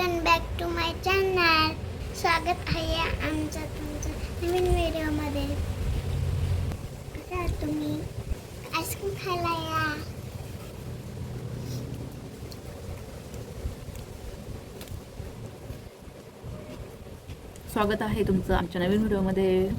Welcome back to my channel. स्वागत आहे आमचं तुमचं नवीन व्हिडिओमध्ये. कसे आहात तुम्ही? आईस्क्रीम खायला या. स्वागत आहे तुमचं आमच्या नवीन व्हिडिओमध्ये.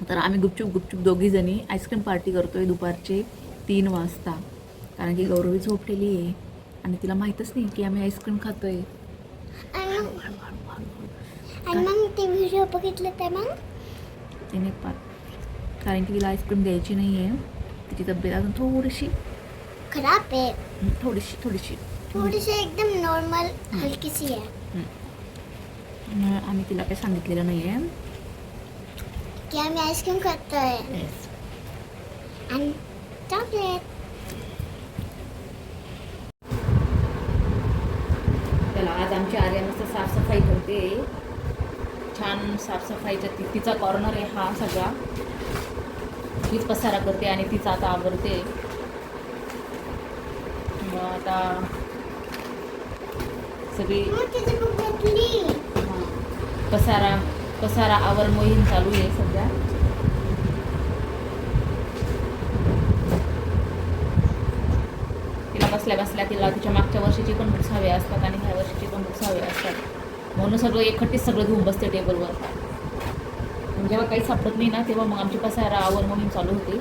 तर आम्ही गुपचूप दोघी जणी आईस्क्रीम पार्टी करतोय दुपारचे 3 वाजता. कारण की गौरवी झोपलेली आहे आणि तिला माहीतच नाही की आम्ही आईस्क्रीम खातोय. आणि मग ते व्हिडिओ बघितले तर मग तिने कारण की तिला आईस्क्रीम द्यायची नाही आहे. तिची तब्येत अजून थोडीशी खराब आहे. थोडीशी एकदम नॉर्मल हलकीशी आहे. आम्ही तिला काही सांगितलेलं नाही आहे की आम्ही आईस्क्रीम खातोय आणि चॉकलेट. त्याला आज आमची आर्या मस्त साफसफाई करते. छान साफसफाईचा तिचा कॉर्नर आहे हा सगळा. तीच पसारा करते आणि तिचा आता आवरते. मग आता सगळी पसारा आवर मोहीम चालू आहे सध्या. तिला बसल्या तिला तिच्या मागच्या वर्षीची पण बुक्स हवे असतात आणि ह्या वर्षीची पण बुक्स हवे असतात. म्हणून सगळं घेऊन बसते टेबलवर. जेव्हा काही सापडत नाही ना तेव्हा मग आमची पसारा आवर मोहीम चालू होते.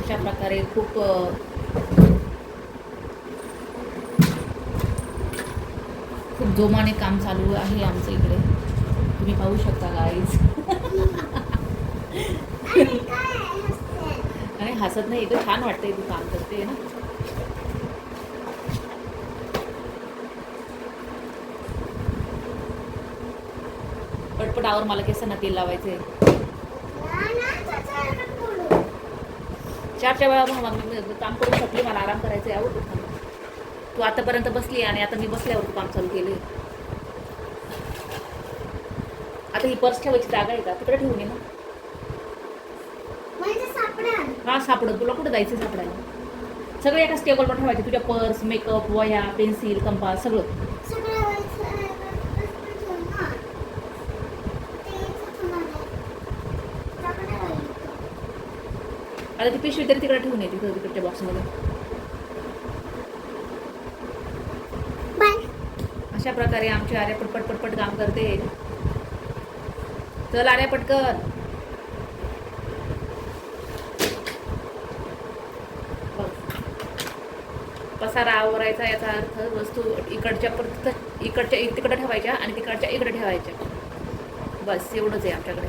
अशा प्रकारे खूप जोमाने काम चालू आहे आमचं इकडे. तुम्ही पाहू शकता गाईज. आणि हसत नाही, इकडे छान वाटतंय तू काम करते ना. पटपट आवर, मला केसांना तेल लावायचंय. 4च्या वेळा मी काम करून शकले, मला आराम करायचं आहे. आवडतं तू आतापर्यंत बसली आणि आता मी बसल्यावर काम चालू केले. आता ही पर्स ठेवायची जागा आहे का? तिकडे ठेवून ये ना. हा सापडत, तुला कुठं जायचं सापडायला? सगळे एकाच टेबलवर ठेवायचे. तुझ्या पर्स, मेकअप, वह्या, पेन्सिल, कंपास सगळं. आता ती पिशवी तरी तिकडे ठेवून येते तिकडच्या बॉक्समध्ये. अशा प्रकारे आमची आर्या पटपट काम करते. चल आर्या पटकन. पसारा आवरायचा याचा अर्थ वस्तू इकडच्या तिकडे ठेवायच्या आणि तिकडच्या इकडे ठेवायच्या. बस एवढंच आहे आमच्याकडे.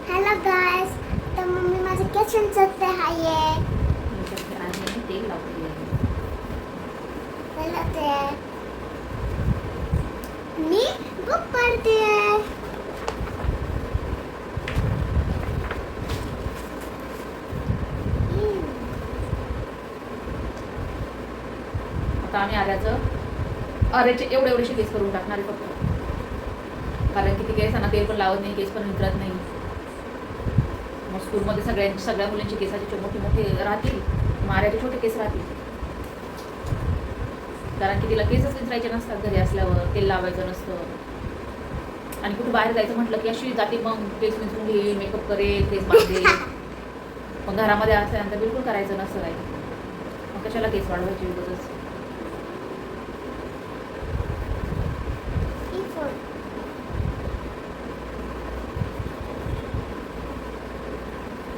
हॅलो गाइस, तर मम्मी माझं किचन करते आहे. तेल लावते. मी बुक पढ़ते हैं. आता आम्ही आर्याचे एवढेसे केस करून टाकणार आहे फक्त. कारण की ती केसांना तेल पण लावत नाही, केस पण विचारत नाही. मग स्कूलमध्ये सगळ्या मुलांची केसाचे मोठे राहतील, आर्याचे छोटे केस राहतील. कारण की तिला केसच विचारायचे नसतात. घरी असल्यावर तेल लावायचं नसतं आणि कुठे बाहेर जायचं म्हटलं की अशी जाते. मग केस विचारून घेईल, मेकअप करेल, केस बांधेल. मग घरामध्ये असल्यानंतर बिलकुल करायचं नसतं काही. मग कशाला केस वाढवायची उगाचच.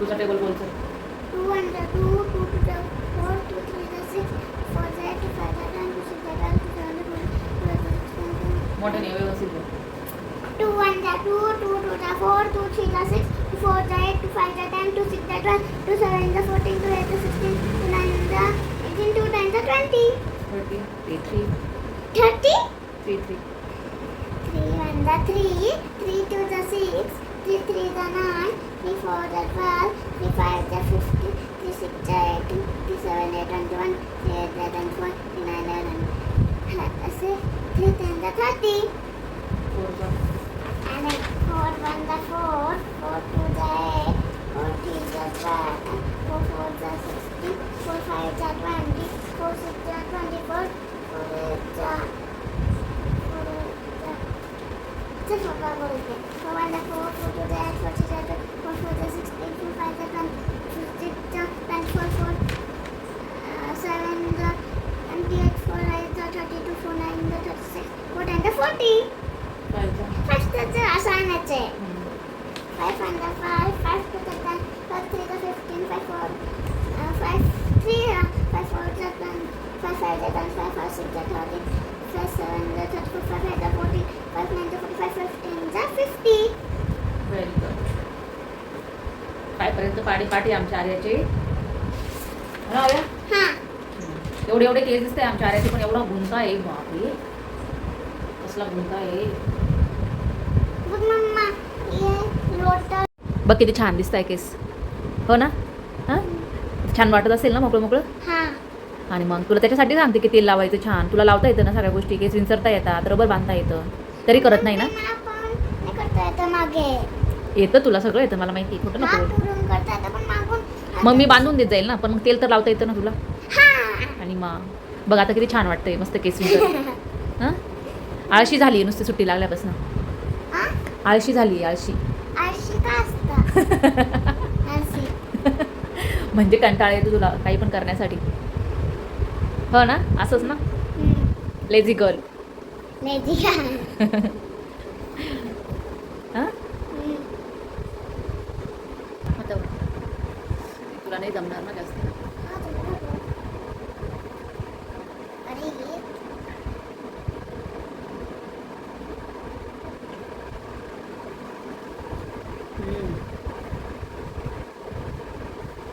तुझा टेबल बोलतो. 2 and 2, 2 to the 4, 2 3 the 6, 4 the 8, 5 the 10, 2 6 the 12, 2 7 the 12, मोठ्याने व्यवस्थित बोल. 2 and 2, 2 to the 4, 2 3 the 6, 4 the 8, 5 the 10, 2 6 the 12, 2 7 the 14, 2 8 the 16, 2 9 the 18, 2 10 the 20. 30, 3, 30? 3, 3. 3 and the 3, 3 to the 6, 3 3 the 9, 3 4 the 12, 3 5 the 15, 26, 27, 21, 24, 29, 3 10 30. 4 And then 4 1 the 4, 4 2 the 8, 4 3 the 12, 4 4 the 16, 4 5 the 20, 4 6 the 24, 4 8 the 4 1 the 4, 4 2 the 8, 4 3 the 4 4 the 16, 4 5 the 20, 4 6 the 24, 4 7 the 28, 4 8 the 32, 4 9 the 36, 4 10 the 40. First the assignment. 5 and the 5, 5 to the 10, 5 3 the 15, 5 4, 5 3, 5 4 the 10, 5 5 the 10, 5 5 6 the 13, 5 7 the 34, 5 8 the 40, 5 9 the 45, 15 the 50. Very good. 5 पर्यंत पाठी आमच्या आर्याचे. हो आर्या? हां. एवढे केस दिसते आमच्या आर्याचे, पण एवढा गुंता आहे. बापरे, कसला गुंता आहे. बघ मम्मा, ये लोटस. बघ किती छान दिसत आहे केस. हो ना? हां, छान वाटत असेल ना मोकळं मोकळं. हां. आणि मग तुला त्याच्यासाठी सांगते की तेल लावायचं छान. तुला लावता येतं ना सगळ्या गोष्टी. केस विंचरता येतात, रबर बांधता येतं, तरी करत नाही ना. आपण नाही करता येतं मागे. येतं तुला सगळं येतं, मला माहिती. खोटं नको. पुढून करता येतं पण मागून. मग मी बांधून देत जाईल ना, पण मग तेल तर लावता येतं ना तुला. हां. आणि मग बघ आता किती छान वाटतंय, मस्त केस विंचर. हां, आळशी झाली नुसती सुट्टी लागल्यापासून. हां? आळशी झाली, आळशी. आळशी का असतं? आळशी. म्हणजे कंटाळा येतो तुला काही पण करण्यासाठी. हो ना, असंच ना. Lazy girl. लेझी का? हां, आता तुला नाही जमणार ना जास्त. अरे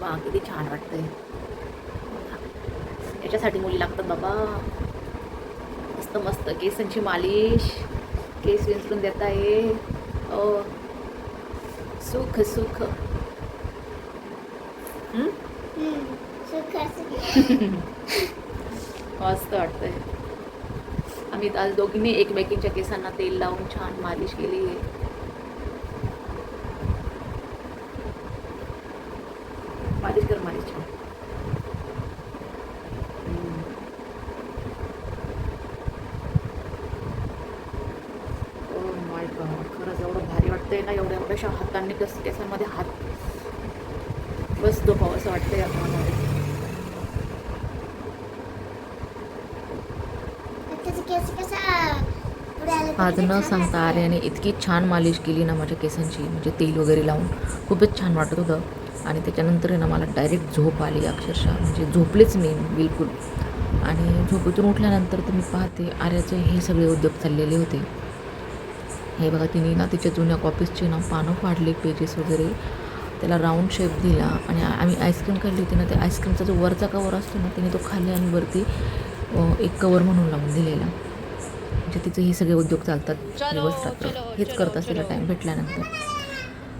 वा किती छान वाटतंय. याच्यासाठी मुली लागतात बाबा. मस्त मस्त केसांची मालिश, केस विंचरून देता ये. ओ सुख सुख. मस्त वाटतंय. आम्ही आज दोघींनी एकमेकींच्या केसांना तेल लावून छान मालिश केली आहे. मालिश कर, मालिश छान. ओ माय गॉड, खरंच एवढं भारी वाटतंय ना. एवढ्याशा हातांनी केसांमध्ये हात बस झोपावं असं वाटतंय आपल्याला. आज न सांगता आर्याने इतकी छान मालिश केली ना माझ्या केसांची, म्हणजे तेल वगैरे लावून खूपच छान वाटत होतं. आणि त्याच्यानंतर आहे ना मला डायरेक्ट झोप आली अक्षरशः. म्हणजे झोपलेच मी बिलकुल. आणि झोपेतून उठल्यानंतर तर मी पाहते आर्याचे हे सगळे उद्योग चाललेले होते. हे बघा, तिने ना तिच्या जुन्या कॉपीजचे ना पानं फाडले, पेजेस वगैरे, त्याला राऊंड शेप दिला. आणि आम्ही आईस्क्रीम खाल्ली होती ना, त्या आईस्क्रीमचा जो वरचा कवर असतो ना, तिने तो खाली आणि वरती एक कवर म्हणून लावून दिलेला. म्हणजे तिचे हे सगळे उद्योग चालतात दिवस रात्र. हेच करत असलेला टाईम भेटल्यानंतर.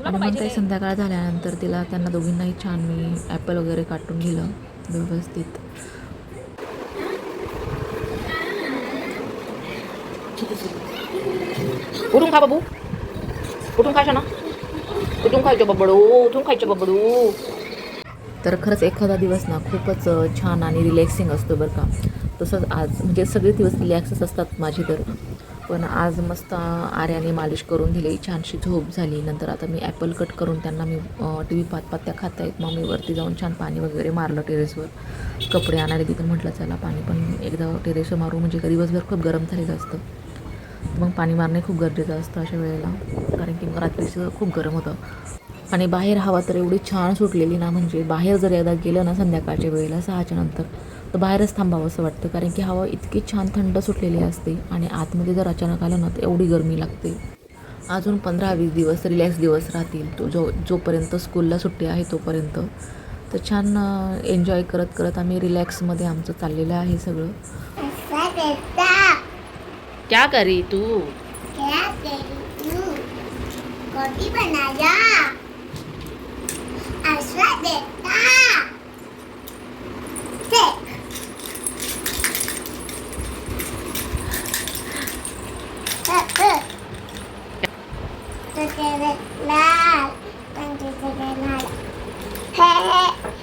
आणि मग काही संध्याकाळ झाल्यानंतर त्यांना दोघींनाही छान मी ॲपल वगैरे काटून दिलं व्यवस्थित. उठून खा बाबू, उठून खायचं ना, उठून खायचं बबडू, उठून खायचं बबडू. तर खरंच एखादा दिवस ना खूपच छान आणि रिलॅक्सिंग असतो बरं का. तसंच आज म्हणजे सगळे दिवस रिलॅक्सच असतात माझी तर. पण आज मस्त आर्याने मालिश करून दिली, छानशी झोप झाली. नंतर आता मी ॲपल कट करून त्यांना मी टी व्ही पाहत त्या खाता आहेत. मग मी वरती जाऊन छान पाणी वगैरे मारलं टेरेसवर. कपडे आणायला तिथं म्हटलं चला पाणी पण एकदा टेरेसवर मारू, म्हणजे दिवसभर खूप गरम झालेलं असतं. मग पाणी मारणे खूप गरजेचं असतं अशा वेळेला, कारण की मग रात्रीचं खूप गरम होतं. आणि बाहेर हवा तर एवढी छान सुटलेली ना, म्हणजे बाहेर जर एकदा गेलं ना संध्याकाळच्या वेळेला 6च्या नंतर, तर बाहेरच थांबावं असं वाटतं. कारण की हवा इतकी छान थंड सुटलेली असते. आणि आतमध्ये जर अचानक आलं ना तर एवढी गरमी लागते. अजून 15-20 दिवस रिलॅक्स दिवस राहतील, जोपर्यंत स्कूलला सुट्टी आहे तोपर्यंत. तर छान एन्जॉय करत करत आम्ही रिलॅक्समध्ये आमचं चाललेलं आहे सगळं. क्या करी तू? रोटी बनाया, आशा देता.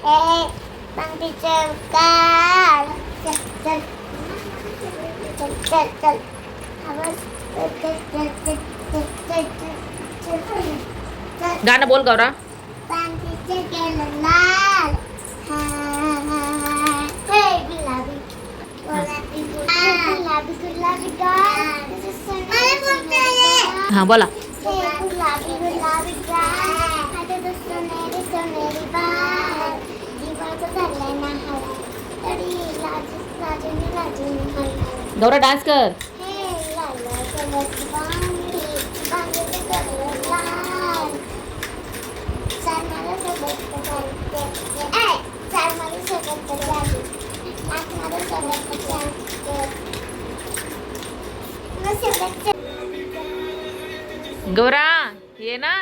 पंक्तीचं काल चल चल चल चल चल आवाज चल चल चल चल चल चल चल चल गाणं बोल गौरा. पंक्तीचं केलं लाल हा हा हा हे गुलाबी गुलाबी गुलाबी गुलाबी गाल मला बोलता ये हा बोला. हे गुलाबी गुलाबी गाल आता तो सोनेरी सोनेरी बाल जीवाचं झालंय ना हवा तरी लाजून हलणार गौरा डान्स कर. हे लाल कलरची बांगडी बांगडीचं कलर लाल चाल मला सोबत चालते चाल मला सोबत चालते नाच मला सोबत चालते मला सोबत गौरा ये ना.